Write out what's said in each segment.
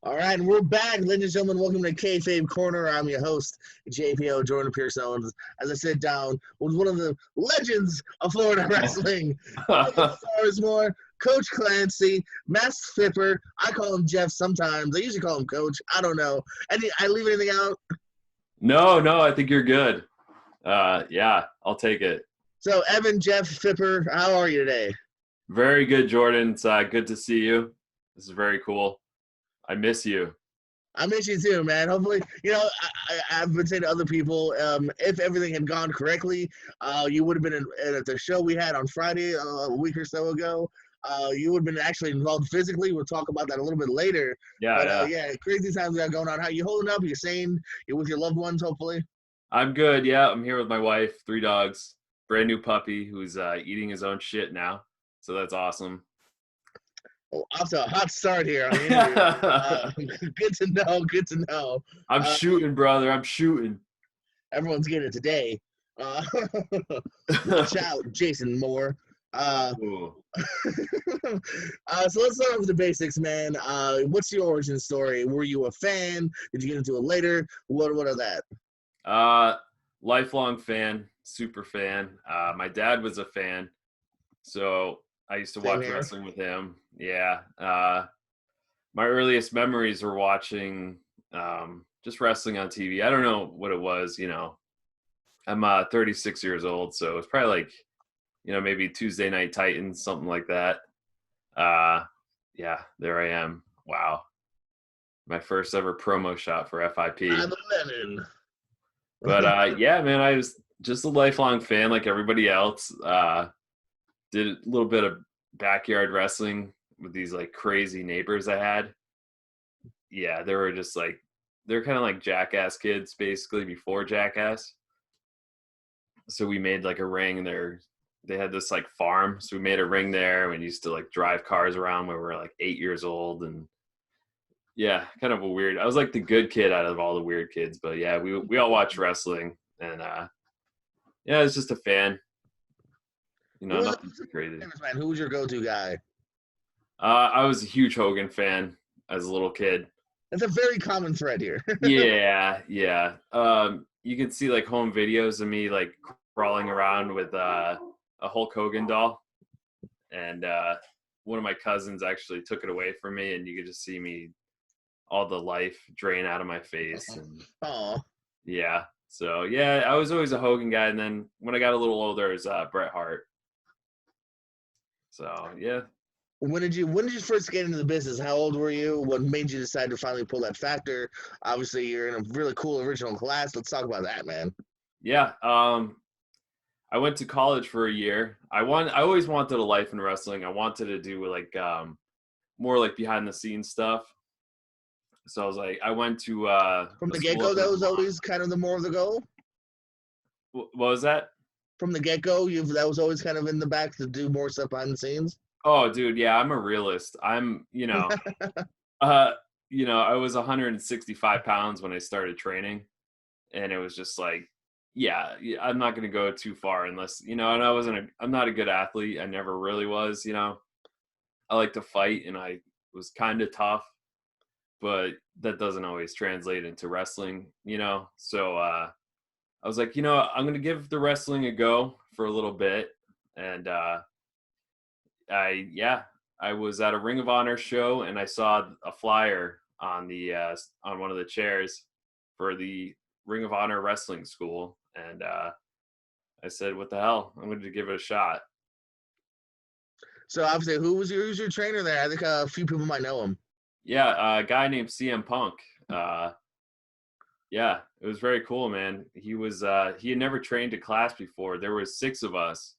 All right, and we're back, ladies and gentlemen. Welcome to Kayfabe Corner. I'm your host, JPO, Jordan Pierce Owens, as I sit down with one of the legends of Florida wrestling, Evan Starsmore, Coach Clancy, Mass Flipper. I call him Jeff sometimes. I usually call him Coach. I don't know. I leave anything out? No, I think you're good. Yeah, I'll take it. So, Evan, Jeff, Flipper, how are you today? Very good, Jordan. It's good to see you. This is very cool. I miss you. I miss you too, man. Hopefully, I've been saying to other people, if everything had gone correctly, you would have been at the show we had on Friday a week or so ago. You would have been actually involved physically. We'll talk about that a little bit later. Yeah. Crazy times got going on. How you holding up? You sane? You with your loved ones, hopefully? I'm good. Yeah, I'm here with my wife, 3 dogs, brand new puppy who's eating his own shit now. So that's awesome. Oh, off to a hot start here on the interview. Good to know. I'm shooting, brother. I'm shooting. Everyone's getting it today. Watch out, Jason Moore. So let's start off with the basics, man. What's your origin story? Were you a fan? Did you get into it later? What are that? Lifelong fan, super fan. My dad was a fan, so I used to watch wrestling with him. Yeah. My earliest memories were watching just wrestling on TV. I don't know what it was, I'm 36 years old, so it's probably like, maybe Tuesday Night Titans, something like that. Yeah, there I am. Wow. My first ever promo shot for FIP. I'm a lemon. But yeah, man, I was just a lifelong fan like everybody else. Did a little bit of backyard wrestling with these like crazy neighbors I had. Yeah, they were just like, they're kind of like Jackass kids basically before Jackass. So we made like a ring there. They had this like farm. So we made a ring there. We used to like drive cars around when we were like 8 years old. And yeah, kind of I was like the good kid out of all the weird kids. But yeah, we all watched wrestling. And yeah, I was just a fan. Nothing too crazy. Man, who was your go-to guy? I was a huge Hogan fan as a little kid. That's a very common thread here. Yeah. You can see like home videos of me like crawling around with a Hulk Hogan doll, and one of my cousins actually took it away from me, and you could just see me, all the life drain out of my face. And yeah, so yeah, I was always a Hogan guy, and then when I got a little older, it was Bret Hart. So yeah. When did you first get into the business? How old were you? What made you decide to finally pull that factor? Obviously, you're in a really cool original class. Let's talk about that, man. Yeah. I went to college for a year. I always wanted a life in wrestling. I wanted to do like more like behind the scenes stuff. So I was like, I went to from the get-go. That was always kind of the more of the goal. What was that? From the get-go, that was always kind of in the back to do more stuff behind the scenes. Oh, dude, yeah, I'm a realist. I'm, I was 165 pounds when I started training, and it was just like, yeah, I'm not going to go too far unless, and I'm not a good athlete. I never really was, I like to fight, and I was kind of tough, but that doesn't always translate into wrestling, so I was like, I'm going to give the wrestling a go for a little bit. And I was at a Ring of Honor show, and I saw a flyer on the on one of the chairs for the Ring of Honor wrestling school, and I said, "What the hell? I'm going to give it a shot." So obviously, who's your trainer there? I think a few people might know him. Yeah, a guy named CM Punk. Yeah, it was very cool, man. He had never trained a class before. There was 6 of us.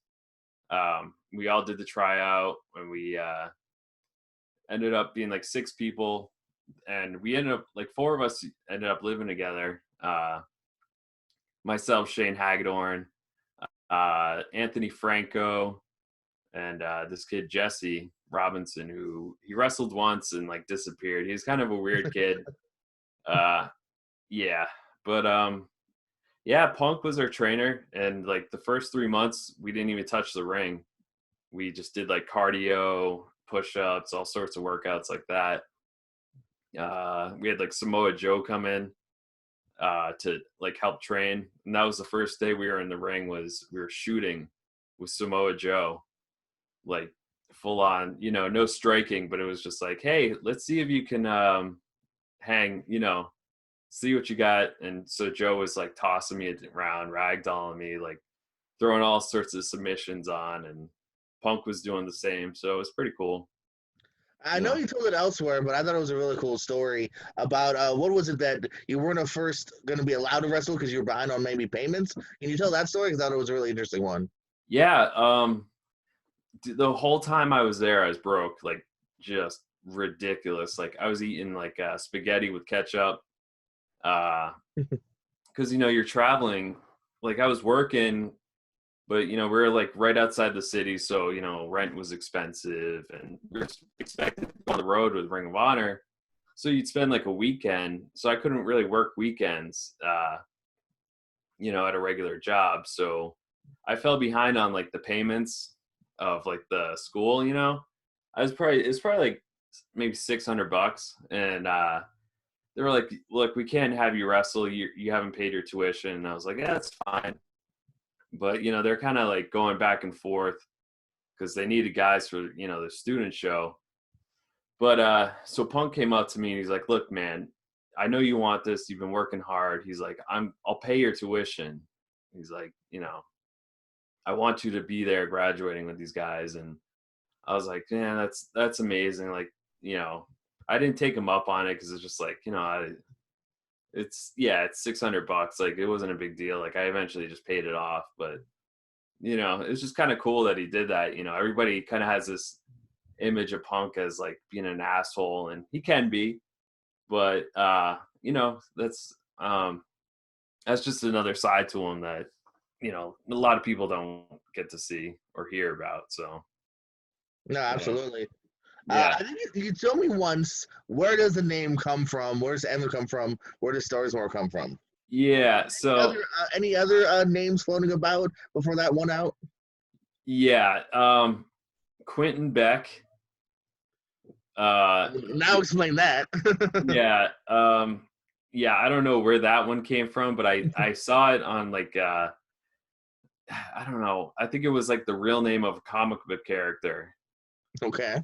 We all did the tryout, and we ended up being like 6 people, and we ended up like 4 of us ended up living together. Myself, Shane Hagedorn, Anthony Franco, and this kid Jesse Robinson, who he wrestled once and like disappeared. He was kind of a weird kid. Yeah, but yeah, Punk was our trainer, and like the first 3 months we didn't even touch the ring. We just did like cardio, push-ups, all sorts of workouts like that. We had like Samoa Joe come in to like help train, and that was the first day we were in the ring. Was we were shooting with Samoa Joe, like full on, no striking, but it was just like, hey, let's see if you can hang, see what you got. And so Joe was like tossing me around, ragdolling me, like throwing all sorts of submissions on, and Punk was doing the same. So it was pretty cool. I know you told it elsewhere, but I thought it was a really cool story about what was it that you weren't at first going to be allowed to wrestle because you were behind on maybe payments. Can you tell that story? Because I thought it was a really interesting one. Yeah. The whole time I was there, I was broke, like just ridiculous. Like I was eating like spaghetti with ketchup. Because you're traveling. Like I was working, but we were like right outside the city, so rent was expensive, and we were expected to go on the road with Ring of Honor. So you'd spend like a weekend. So I couldn't really work weekends, at a regular job. So I fell behind on like the payments of like the school. It's probably like maybe $600, and they were like, look, we can't have you wrestle. You haven't paid your tuition. And I was like, yeah, that's fine. But, they're kind of like going back and forth because they needed guys for, the student show. But so Punk came up to me and he's like, look, man, I know you want this. You've been working hard. He's like, I'll pay your tuition. He's like, I want you to be there graduating with these guys. And I was like, man, that's amazing. Like, I didn't take him up on it because it's just like, it's $600. Like it wasn't a big deal. Like I eventually just paid it off, but it's just kind of cool that he did that. Everybody kind of has this image of Punk as like being an asshole, and he can be, but that's just another side to him that a lot of people don't get to see or hear about. So no, absolutely. Yeah. I think you told me once, where does the name come from? Where does Evan come from? Where does Starsmore come from? Yeah. So any other names floating about before that one out? yeah, Quentin Beck. Now explain that. Yeah. Yeah, I don't know where that one came from, but I saw it on like I don't know. I think it was like the real name of a comic book character. Okay.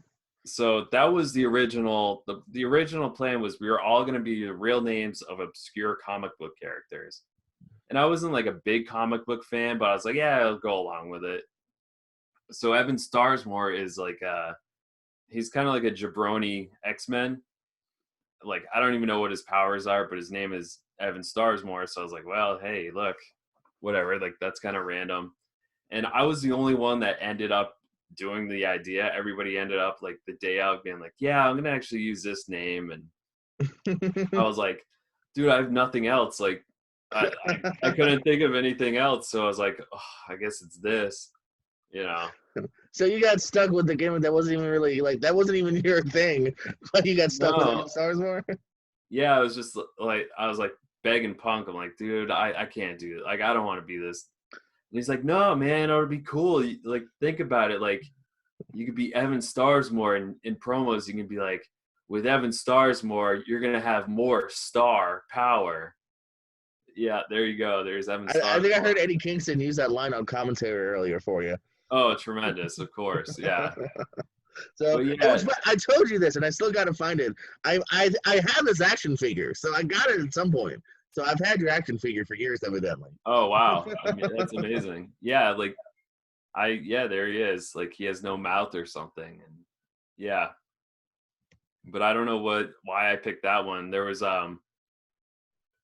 So that was the original. The original plan was we were all going to be the real names of obscure comic book characters. And I wasn't like a big comic book fan, but I was like, yeah, I'll go along with it. So Evan Starsmore is like he's kind of like a jabroni X-Men. Like I don't even know what his powers are, but his name is Evan Starsmore. So I was like, well, hey, look, whatever. Like that's kind of random. And I was the only one that ended up doing the idea. Everybody ended up like the day out being like, yeah, I'm gonna actually use this name. And I was like, dude, I have nothing else. Like I couldn't think of anything else. So I was like, oh, I guess it's this, So you got stuck with the gimmick that wasn't even really like that wasn't even your thing, but you got stuck with Evan Starsmore. Yeah, I was just like I was like begging Punk. I'm like, dude, I can't do it. Like I don't want to be this. And he's like, no, man, it would be cool. Like, think about it. Like, you could be Evan Starsmore in promos. You can be like, with Evan Starsmore, you're going to have more star power. Yeah, there you go. There's Evan Starsmore. I think I heard Eddie Kingston use that line on commentary earlier for you. Oh, tremendous. Of course. Yeah. So yeah. I told you this, and I still got to find it. I have this action figure, so I got it at some point. So I've had your action figure for years, evidently. Oh wow, I mean, that's amazing. Yeah, like there he is. Like he has no mouth or something, and yeah. But I don't know why I picked that one. There was there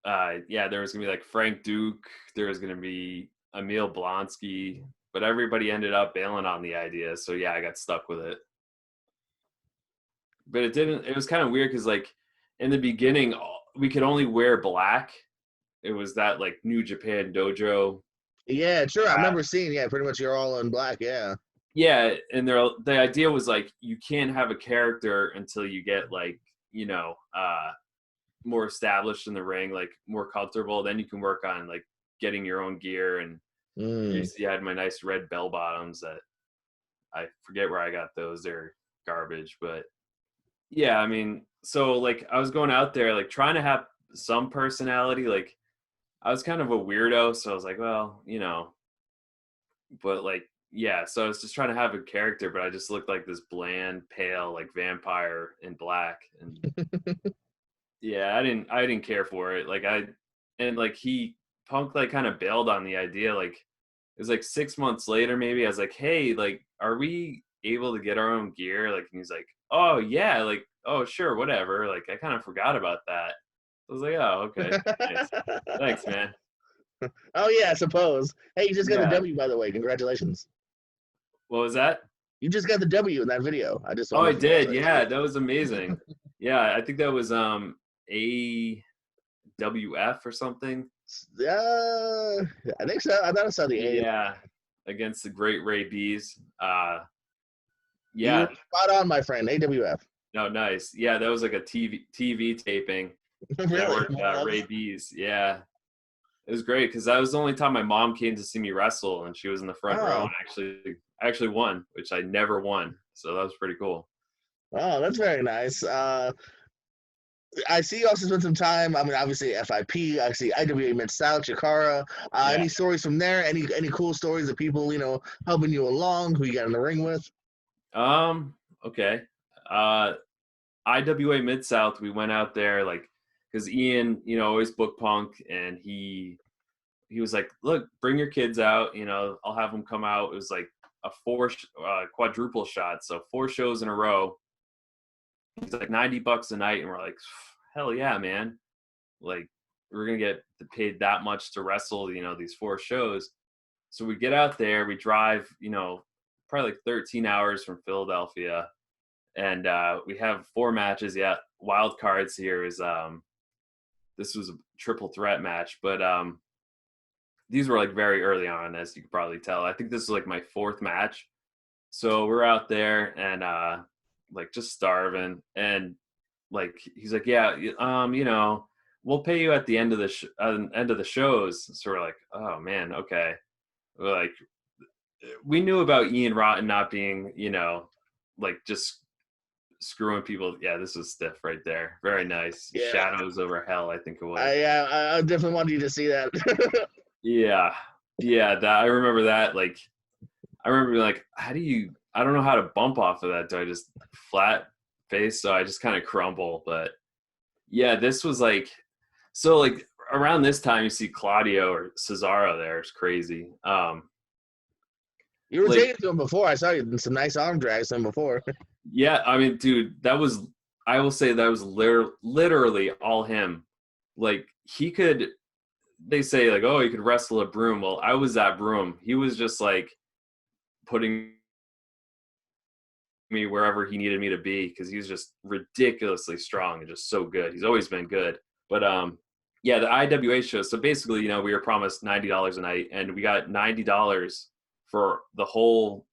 was gonna be like Frank Duke. There was gonna be Emil Blonsky, but everybody ended up bailing on the idea. So yeah, I got stuck with it. But it didn't. It was kind of weird because like in the beginning we could only wear black. It was that like New Japan Dojo. Yeah, sure. I remember seeing. Yeah, pretty much you're all in black. Yeah. Yeah, and the idea was like you can't have a character until you get like more established in the ring, like more comfortable. Then you can work on like getting your own gear. And you see, I had my nice red bell bottoms that I forget where I got those. They're garbage, but yeah, I mean, so like I was going out there like trying to have some personality. Like I was kind of a weirdo, so I was like, well, but like yeah, so I was just trying to have a character, but I just looked like this bland, pale, like vampire in black. And yeah, I didn't care for it. And like Punk like kind of bailed on the idea. Like it was like 6 months later, maybe I was like, hey, like, are we able to get our own gear? Like, and he's like, oh yeah, like, oh sure, whatever. Like I kind of forgot about that. I was like, oh, okay. Nice. Thanks, man. Oh yeah, I suppose. Hey, you just got the Yeah. W, by the way. Congratulations. What was that? You just got the W in that video. I just Oh, want I to throw did. that out Yeah, there. that was amazing. Yeah, I think that was AWF or something. I think so. I thought I saw the A. Yeah, against the great Ray Bees. You were Yeah. spot on, my friend. AWF. No, nice. Yeah, that was like a TV taping. Really? Network Ray Bees. Yeah, it was great because that was the only time my mom came to see me wrestle, and she was in the front row. Oh, And I actually won, which I never won. So that was pretty cool. oh, that's very nice. I see you also spent some time. I mean, obviously FIP. I see IWA Mid South, CHIKARA. Yeah. Any stories from there? Any cool stories of people helping you along? Who you got in the ring with? Okay. Uh, IWA Mid South. We went out there like because Ian, always book Punk, and he was like, look, bring your kids out. I'll have them come out. It was like a quadruple shot, so 4 shows in a row. He's like $90 a night, and we're like, hell yeah, man! Like we're gonna get paid that much to wrestle, these 4 shows. So we get out there, we drive, probably like 13 hours from Philadelphia, and we have 4 matches. Yeah, wild cards here is this was a triple threat match, but these were like very early on, as you could probably tell. I think this is like my 4th match. So we're out there and like just starving, and like he's like, yeah, we'll pay you at the end of the end of the shows. So we're like, oh man, okay. We're like, we knew about Ian Rotten not being, like just screwing people. Yeah, this was stiff right there. Very nice. Yeah, Shadows over Hell, I think it was. I definitely wanted you to see that. Yeah. Yeah, that I remember that. Like I remember being like, I don't know how to bump off of that. Do I just flat face? So I just kind of crumble. But yeah, this was like, so like around this time you see Claudio or Cesaro there. It's crazy. You were Like, taking to him before. I saw you in some nice arm drags to him before. yeah, I mean, dude, I will say that was literally all him. Like they say like, oh, he could wrestle a broom. Well, I was that broom. He was just like putting me wherever he needed me to be because he was just ridiculously strong and just so good. He's always been good. But yeah, the IWA show. So basically, we were promised $90 a night, and we got $90 for the whole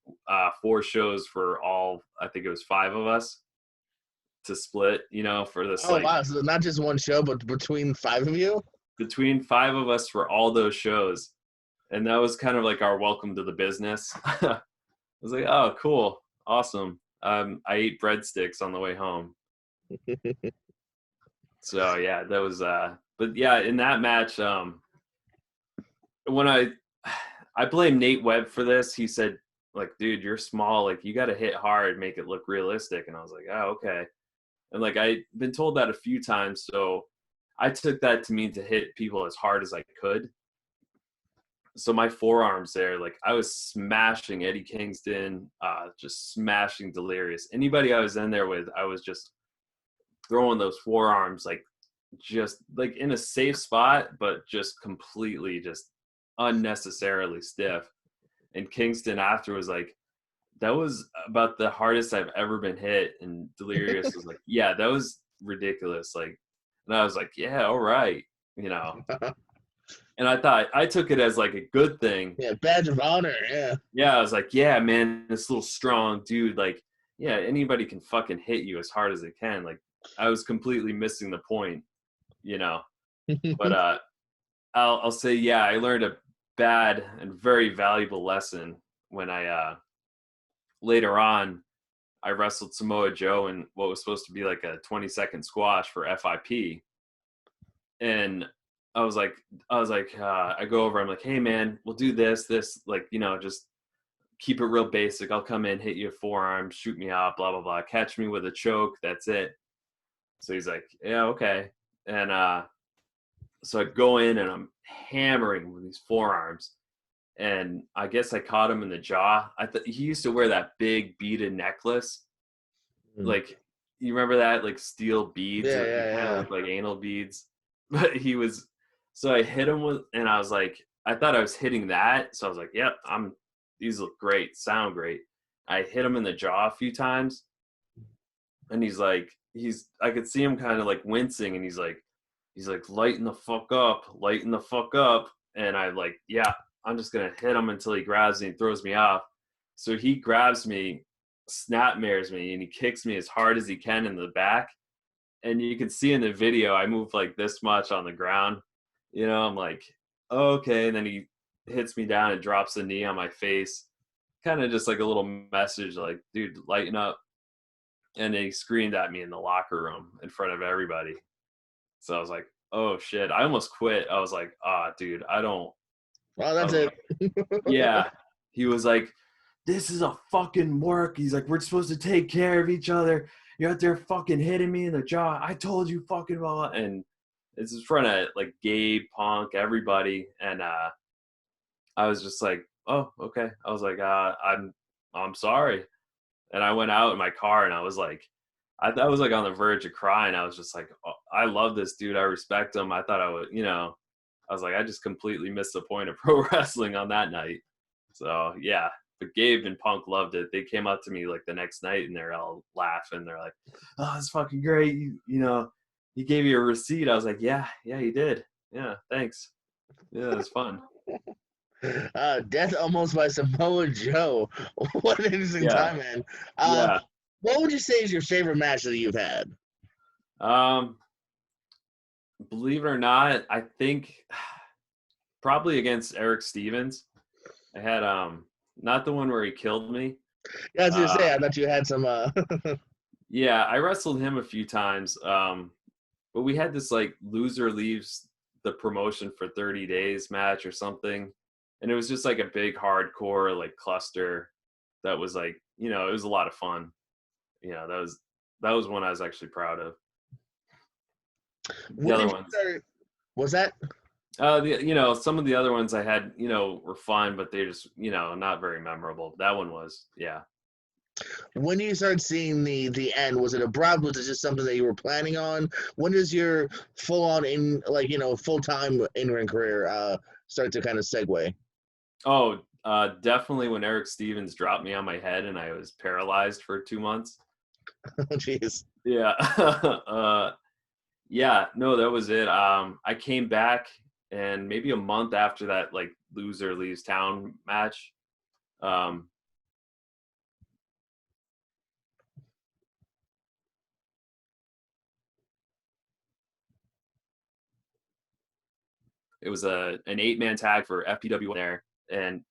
4 shows for all. I think it was 5 of us to split. For this Oh wow! So not just one show, but between 5 of you. Between 5 of us for all those shows, and that was kind of like our welcome to the business. I was like, oh, cool, awesome. I ate breadsticks on the way home. So yeah, that was but yeah, in that match, when I blame Nate Webb for this. He said, like, dude, you're small, like you gotta hit hard, make it look realistic. And I was like, oh, okay. And like I'd been told that a few times, so I took that to mean to hit people as hard as I could. So my forearms there, like I was smashing Eddie Kingston, just smashing Delirious. Anybody I was in there with, I was just throwing those forearms like just like in a safe spot, but just completely just unnecessarily stiff. And Kingston after was like, that was about the hardest I've ever been hit. And Delirious was like, yeah, that was ridiculous. Like, and I was like, yeah, all right, And I took it as like a good thing. Yeah, badge of honor. Yeah. Yeah, I was like, yeah, man, this little strong dude, like, yeah, anybody can fucking hit you as hard as they can. Like, I was completely missing the point, But I'll say, yeah, I learned a bad and very valuable lesson when I later on I wrestled Samoa Joe in what was supposed to be like a 20-second squash for FIP. And I was like, I go over, I'm like, hey man, we'll do this, like, just keep it real basic. I'll come in, hit you a forearm, shoot me out, blah, blah, blah. Catch me with a choke. That's it. So he's like, yeah, okay. And so I go in and I'm hammering with these forearms. And I guess I caught him in the jaw. He used to wear that big beaded necklace. Like, you remember that? Like steel beads. Yeah. Kind of look like anal beads. But so I hit him with, and I was like, I thought I was hitting that. So I was like, yep, these look great, sound great. I hit him in the jaw a few times. And I could see him kind of like wincing, and he's like, lighten the fuck up. And I'm like, yeah, I'm just going to hit him until he grabs me and throws me off. So he grabs me, snapmares me, and he kicks me as hard as he can in the back. And you can see in the video, I move like this much on the ground. I'm like, okay. And then he hits me down and drops the knee on my face. Kind of just like a little message like, dude, lighten up. And he screamed at me in the locker room in front of everybody. So I was like, oh shit. I almost quit. I was like, dude, I don't. Well, that's it. Yeah. He was like, this is a fucking work. He's like, we're supposed to take care of each other. You're out there fucking hitting me in the jaw. I told you fucking well. And it's in front of like Gabe, Punk, everybody. And I was just like, oh, okay. I was like, I'm sorry. And I went out in my car and I was like, I was like on the verge of crying. I was just like, oh, I love this dude. I respect him. I thought I would, I was like, I just completely missed the point of pro wrestling on that night. So yeah, but Gabe and Punk loved it. They came up to me like the next night and they're all laughing. They're like, oh, it's fucking great. He gave you a receipt. I was like, yeah, he did. Yeah, thanks. Yeah, it was fun. Death almost by Samoa Joe. What an interesting time, man. What would you say is your favorite match that you've had? Believe it or not, I think probably against Eric Stevens. I had not the one where he killed me. Yeah, I was gonna say, I thought you had some Yeah, I wrestled him a few times. But we had this like loser leaves the promotion for 30 days match or something. And it was just like a big hardcore like cluster that was like, it was a lot of fun. That was one I was actually proud of. The other ones. Was that? Some of the other ones I had, were fun, but they just, not very memorable. That one was, yeah. When you started seeing the end, was it abrupt? Was it just something that you were planning on? When does your full-on full-time in-ring career start to kind of segue? Oh, definitely when Eric Stevens dropped me on my head and I was paralyzed for 2 months. Oh, jeez. Yeah. Yeah, no, that was it. I came back and maybe a month after that, like loser leaves town match. It was an 8-man tag for FPW there. And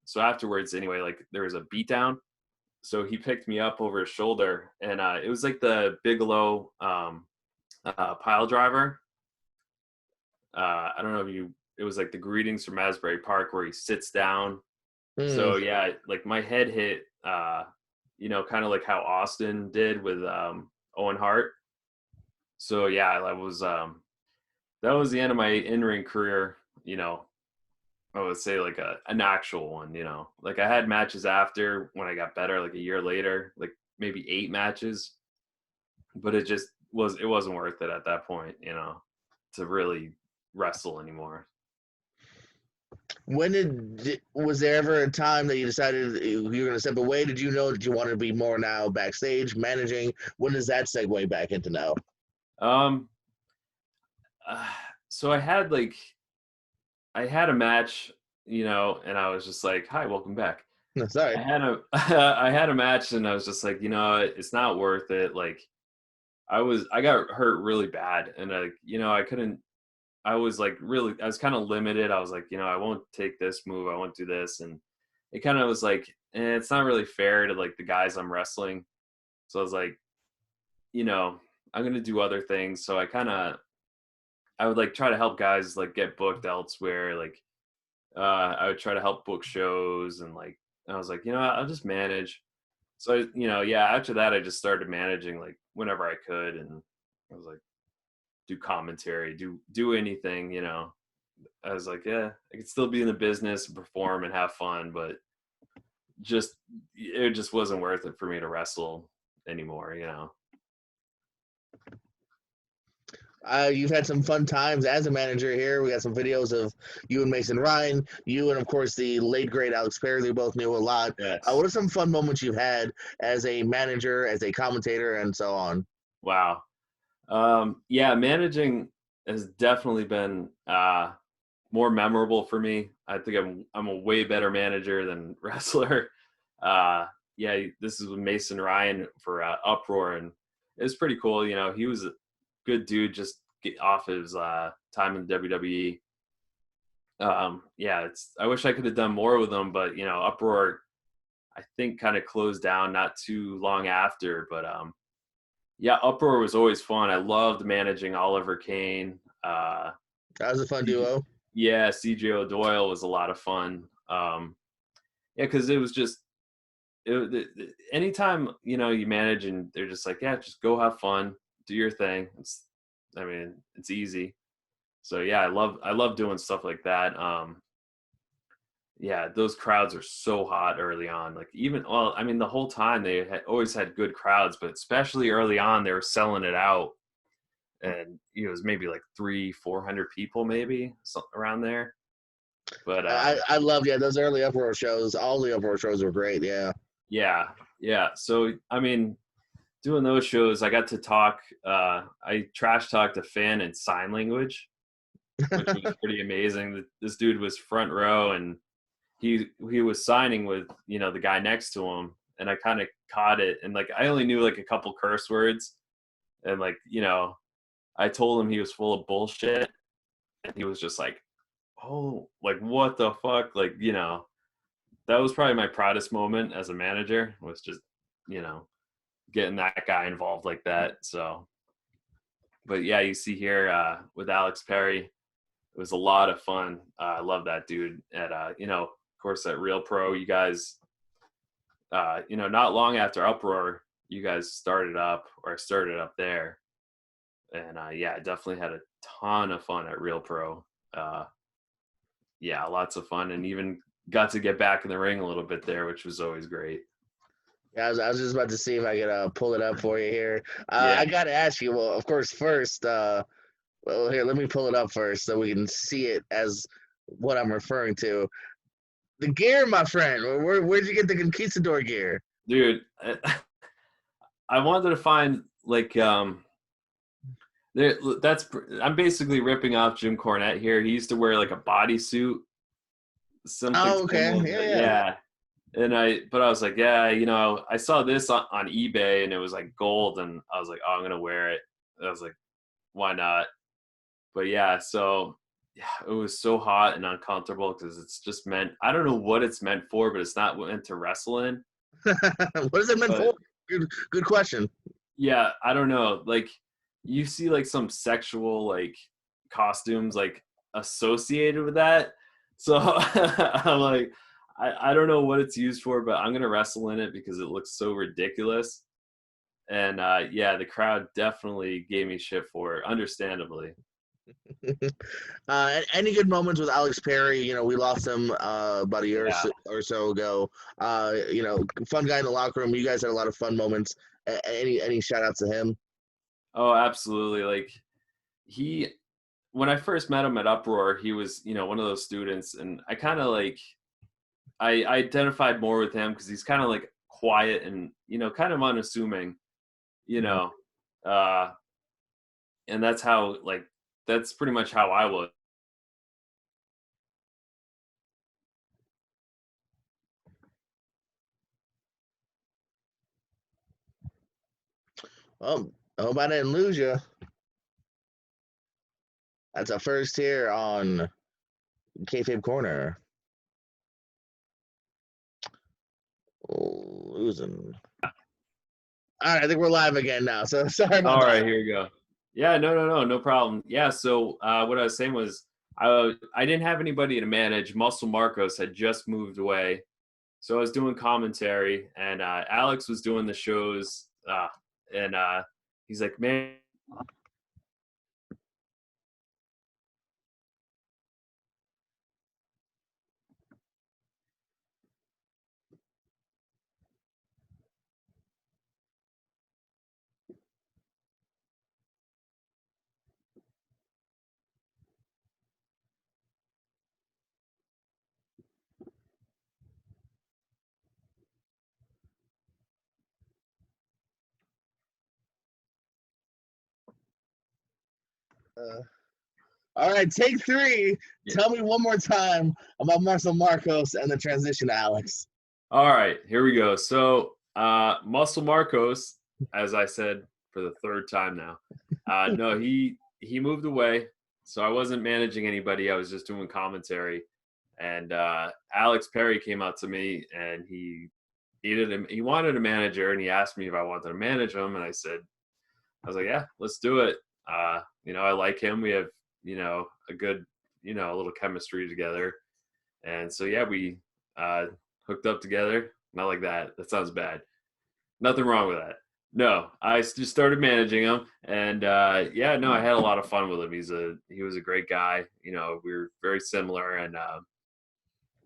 so afterwards, anyway, like there was a beatdown. So he picked me up over his shoulder, and it was like the Bigelow pile driver. I don't know if it was like the Greetings from Asbury Park where he sits down. So yeah, like my head hit, kind of like how Austin did with Owen Hart. So yeah, that was the end of my in-ring career. I would say like an actual one. Like I had matches after when I got better, like a year later, like maybe 8 matches, but it wasn't worth it at that point, to really wrestle anymore. Was there ever a time that you decided you were going to step away? Did you know that you wanted to be more now backstage managing? When does that segue back into now? So I had a match, and I was just like, hi, welcome back. No, sorry. I had a match and I was just like, it's not worth it. Like I got hurt really bad and I was kind of limited. I was like, I won't take this move. I won't do this. And it kind of was like, it's not really fair to like the guys I'm wrestling. So I was like, I'm gonna do other things. So I would like try to help guys like get booked elsewhere. Like I would try to help book shows and like I was like, I'll just manage. So yeah, after that I just started managing like whenever I could, and I was like, do commentary, do anything, I was like, yeah, I could still be in the business and perform and have fun, but just it just wasn't worth it for me to wrestle anymore. You've had some fun times as a manager here. We got some videos of you and Mason Ryan, you and, of course, the late, great Alex Perry. They both knew a lot. Yes. What are some fun moments you've had as a manager, as a commentator, and so on? Wow. Yeah, managing has definitely been more memorable for me. I think I'm a way better manager than wrestler. Yeah, this is with Mason Ryan for Uproar, and it was pretty cool. He was a good dude, just get off his time in the WWE. Yeah, I wish I could have done more with him, but Uproar I think kind of closed down not too long after. But yeah, Uproar was always fun. I loved managing Oliver Kane. That was a fun duo. Yeah, CJ O'Doyle was a lot of fun. Yeah, because it was just anytime you manage and they're just like, yeah, just go have fun, do your thing. It's easy. So yeah, I love doing stuff like that. Yeah, those crowds are so hot early on. Like the whole time they always had good crowds, but especially early on, they were selling it out, and it was maybe like 300-400 people, maybe something around there. But I loved, yeah, those early Uproar shows. All the Uproar shows were great, yeah. yeah. So doing those shows, I got to talk. I trash talked a fan in sign language, which was pretty amazing. This dude was front row, and he was signing with the guy next to him, and I kind of caught it, and like I only knew like a couple curse words, and like I told him he was full of bullshit, and he was just like, oh, like what the fuck, like that was probably my proudest moment as a manager, was just getting that guy involved like that. So but yeah, you see here with Alex Perry, it was a lot of fun. I love that dude. At of course, at Real Pro, you guys, not long after Uproar, you guys started up there, and yeah, I definitely had a ton of fun at Real Pro. Yeah, lots of fun, and even got to get back in the ring a little bit there, which was always great. Yeah, I was just about to see if I could pull it up for you here. Yeah. I got to ask you, well, of course, first, well, here, let me pull it up first so we can see it as what I'm referring to. The gear, my friend. Where'd you get the Conquistador gear? Dude, I wanted to find like I'm basically ripping off Jim Cornette here. He used to wear like a bodysuit, something Oh, okay. similar, but Yeah. yeah. And I was like, yeah, I saw this on eBay and it was like gold, and I was like, oh, I'm gonna wear it. And I was like, why not? But yeah, so yeah, it was so hot and uncomfortable because it's just meant, I don't know what it's meant for, but it's not meant to wrestle in. What is it meant But for? Good question. yeah, I don't know. Like you see like some sexual like costumes like associated with that. So I'm like, I don't know what it's used for, but I'm gonna wrestle in it because it looks so ridiculous. And yeah, the crowd definitely gave me shit for it, understandably. Any good moments with Alex Perry? We lost him about a year Yeah. or so ago. Fun guy in the locker room. You guys had a lot of fun moments. Any shout outs to him? Oh, absolutely. Like he, when I first met him at Uproar, he was, one of those students, and I kind of like, I identified more with him because he's kind of like quiet and, kind of unassuming, you know, uh, and that's how, like, that's pretty much how I was. Oh, I hope I didn't lose you. That's a first here on Kayfabe Corner. Oh, losing. All right, I think we're live again now. So sorry about All that. right, here we go. Yeah, no problem. Yeah, so what I was saying was I didn't have anybody to manage. Muscle Marcos had just moved away, so I was doing commentary, and Alex was doing the shows, and he's like, man. All right, take 3. Yeah. Tell me one more time about Marcel Marcos and the transition to Alex. All right, here we go. So Muscle Marcos, as I said for the third time now, no, he moved away, so I wasn't managing anybody. I was just doing commentary, and Alex Perry came out to me, and he wanted a manager, and he asked me if I wanted to manage him, and I was like, yeah, let's do it. I like him. We have a good a little chemistry together, and so yeah, we hooked up together. Not like that. That sounds bad. Nothing wrong with that. No, I just started managing him, and I had a lot of fun with him. He was a great guy. We were very similar, and I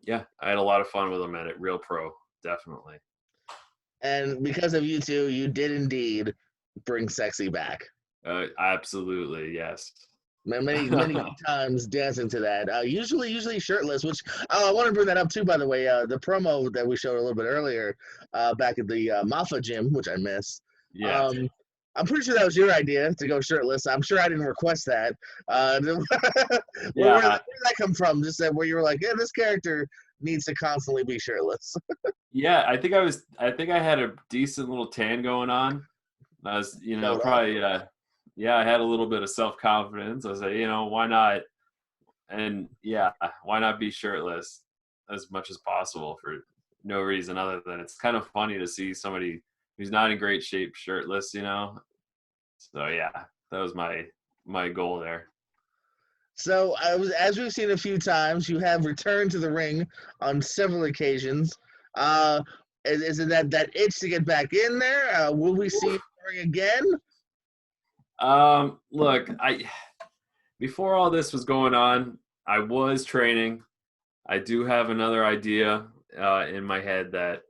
had a lot of fun with him at it. Real pro, definitely. And because of you two, you did indeed bring sexy back. Absolutely, yes. Many times dancing to that. Usually shirtless. Which I want to bring that up too. By the way, the promo that we showed a little bit earlier, back at the Mafa gym, which I miss. Yeah. I'm pretty sure that was your idea to go shirtless. I'm sure I didn't request that. Where did that come from? Just that where you were like, yeah, this character needs to constantly be shirtless. Yeah, I think I had a decent little tan going on. I was, probably, I had a little bit of self-confidence. I was like, why not? And why not be shirtless as much as possible for no reason other than it's kind of funny to see somebody who's not in great shape shirtless, So that was my goal there. So as we've seen a few times, you have returned to the ring on several occasions. Is it that itch to get back in there? Will we see you again? Look, before all this was going on, I was training. I do have another idea in my head that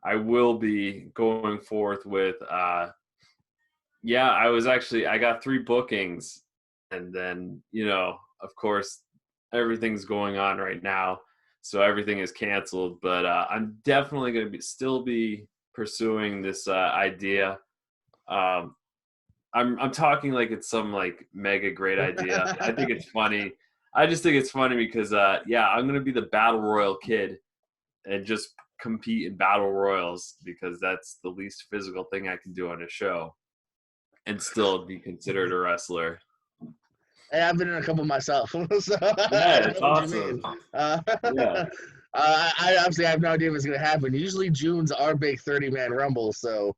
I will be going forth with. I got 3 bookings, and then of course, everything's going on right now, so everything is canceled. But I'm definitely going to still be pursuing this idea. I'm talking like it's some like mega great idea. I think it's funny. I just think it's funny because I'm going to be the battle royal kid and just compete in battle royals because that's the least physical thing I can do on a show and still be considered a wrestler. Hey, I've been in a couple myself. So Yeah, it's awesome. I obviously have no idea if it's going to happen. Usually June's our big 30-man rumble, so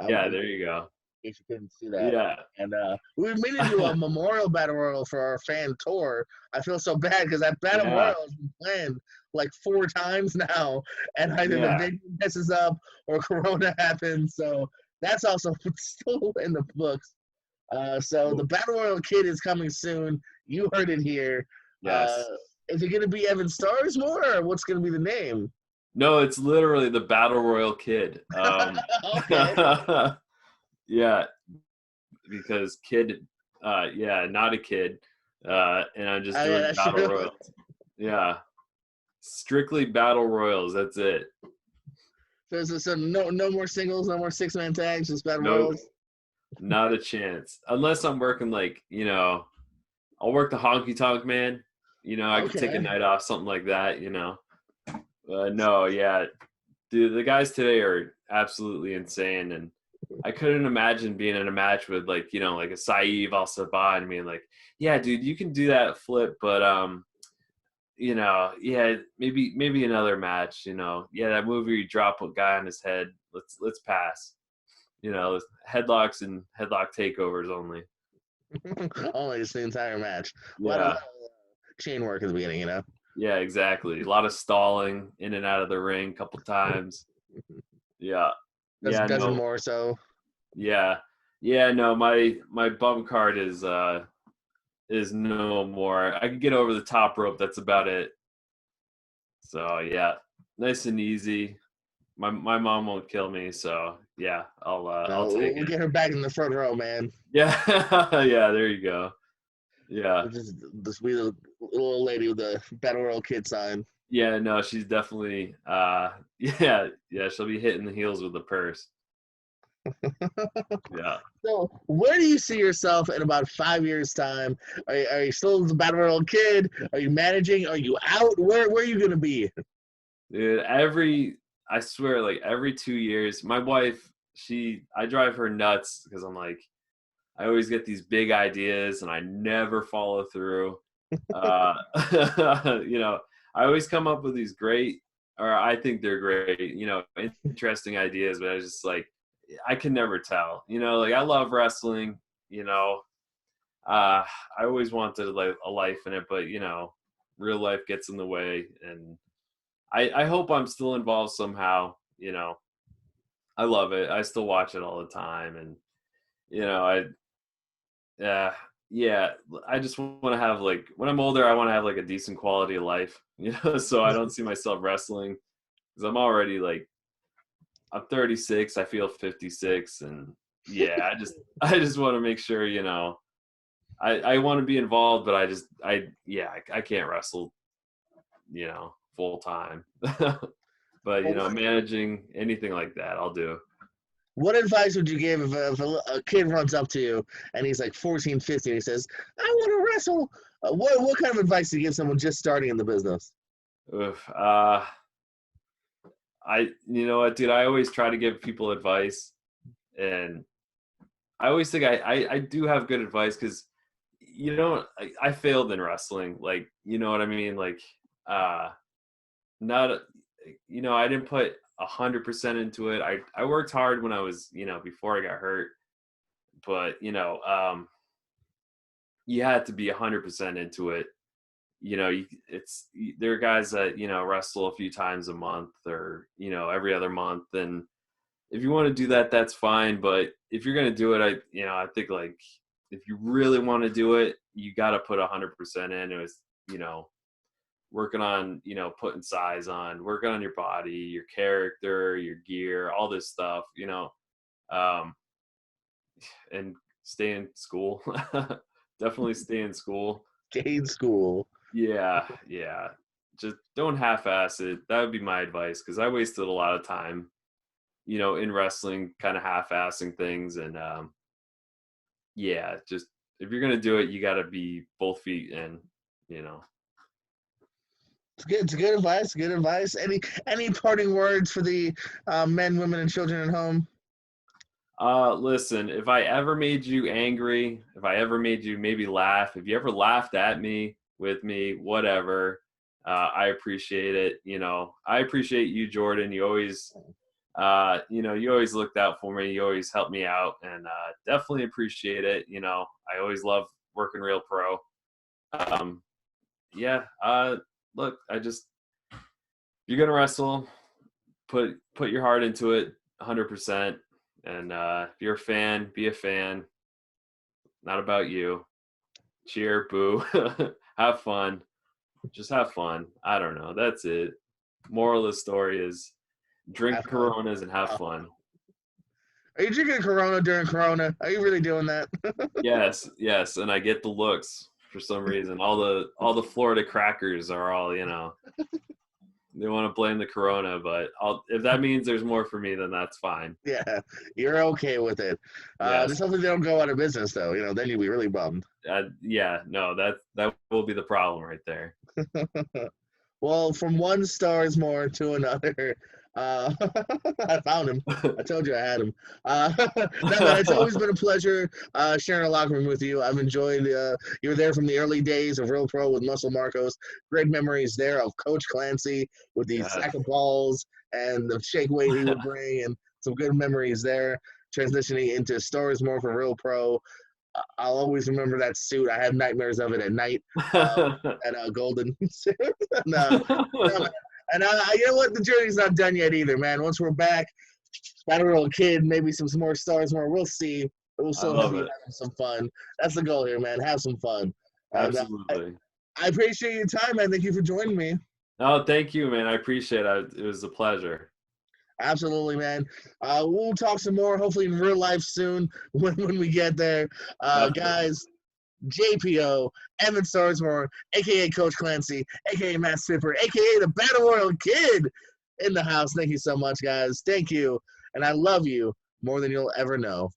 there you go. In case you couldn't see that. Yeah. And we've made it to a memorial battle royal for our fan tour. I feel so bad because that battle royal has been planned like 4 times now, and either the venue messes up or Corona happens. So that's also still in the books. So the Battle Royal Kid is coming soon. You heard it here. Yes. Is it going to be Evan Starsmore, or what's going to be the name? No, it's literally the Battle Royal Kid. Yeah, because kid, not a kid, and I'm just doing battle royals. Yeah, strictly battle royals. That's it. So no more singles, no more 6-man tags, just battle royals. Not a chance. Unless I'm working I'll work the honky tonk man. I could take a night off, something like that. Dude, the guys today are absolutely insane, and I couldn't imagine being in a match with like a Saeed Al-Sabah and being like, yeah, dude, you can do that flip, but maybe another match. That movie you drop a guy on his head. Let's pass. headlocks and headlock takeovers only. Only it's the entire match. A lot Yeah. of chain work at the beginning, Yeah, exactly. A lot of stalling in and out of the ring a couple times. Yeah. That's a Yeah, dozen no. more so. Yeah. Yeah, no, my bum card is no more. I can get over the top rope, that's about it. So, yeah. Nice and easy. My mom won't kill me, so yeah, I'll take We'll it. get her back in the front row, man. Yeah. Yeah, there you go. Yeah. Just this wee little lady with the Battle Royal Kid sign. Yeah, no, she's definitely yeah, she'll be hitting the heels with the purse. Yeah. So, where do you see yourself in about 5 years' time? Are you still the Battle Royal Kid? Are you managing? Are you out? Where are you gonna be? Dude, I swear, like every 2 years, my wife, I drive her nuts because I'm like, I always get these big ideas and I never follow through. Uh, I always come up with these great, or I think they're great, interesting ideas, but I was just like, I can never tell. Like I love wrestling. I always wanted like a life in it, but real life gets in the way, and I hope I'm still involved somehow. I love it. I still watch it all the time, and yeah, I just want to have like when I'm older, I want to have like a decent quality of life. So I don't see myself wrestling because I'm already like I'm 36. I feel 56, and yeah, I just want to make sure I want to be involved, but I can't wrestle full time. But managing anything like that, I'll do. What advice would you give if a kid runs up to you and he's like 14, 15, and he says, "I want to wrestle"? What kind of advice do you give someone just starting in the business? Oof, you know what, dude? I always try to give people advice, and I always think I do have good advice because I failed in wrestling. Like, you know what I mean? Like, not I didn't put 100% into it. I worked hard when I was before I got hurt, but you had to be 100% into it. There are guys that wrestle a few times a month or every other month, and if you want to do that, that's fine. But if you're gonna do it, I think like if you really want to do it, you got to put 100% in. It was working on putting size on, working on your body, your character, your gear, all this stuff, and stay in school. Definitely stay in school. Stay in school. Yeah. Just don't half-ass it. That would be my advice, because I wasted a lot of time in wrestling, kind of half-assing things. And just if you're gonna do it, you got to be both feet in. It's good. It's good advice. Good advice. Any parting words for the men, women, and children at home? Listen, if I ever made you angry, if I ever made you maybe laugh, if you ever laughed at me, with me, whatever, I appreciate it. I appreciate you, Jordan. You always, you always looked out for me. You always helped me out, and definitely appreciate it. I always love working Real Pro. Look, if you're gonna wrestle, put your heart into it, 100%. And if you're a fan, be a fan. Not about you. Cheer, boo, have fun. Just have fun. I don't know. That's it. Moral of the story is drink Coronas and have fun. Are you drinking Corona during Corona? Are you really doing that? Yes. And I get the looks for some reason. All the Florida crackers are all, they want to blame the Corona, but if that means there's more for me, then that's fine. Yeah, you're okay with it. Yes. Just hopefully they don't go out of business, though. Then you'll be really bummed. No, that will be the problem right there. Well, from one Starsmore to another, I found him. I told you I had him. It's always been a pleasure sharing a locker room with you. I've enjoyed. You were there from the early days of Real Pro with Muscle Marcos. Great memories there of Coach Clancy with the sack of balls and the shake weight he would bring, and some good memories there. transitioning into Starsmore for Real Pro. I'll always remember that suit. I have nightmares of it at night. That golden suit. No, and you know what? The journey's not done yet either, man. Once we're back, got a little kid, maybe some more Starsmore. We'll see. But we'll still have some fun. That's the goal here, man. Have some fun. Absolutely. I appreciate your time, man. Thank you for joining me. Oh, thank you, man. I appreciate it. It was a pleasure. Absolutely, man. We'll talk some more, hopefully in real life soon when we get there. Guys, JPO, Evan Starsmore, a.k.a. Coach Clancy, a.k.a. Matt Spipper, a.k.a. the Battle Royal Kid in the house. Thank you so much, guys. Thank you. And I love you more than you'll ever know.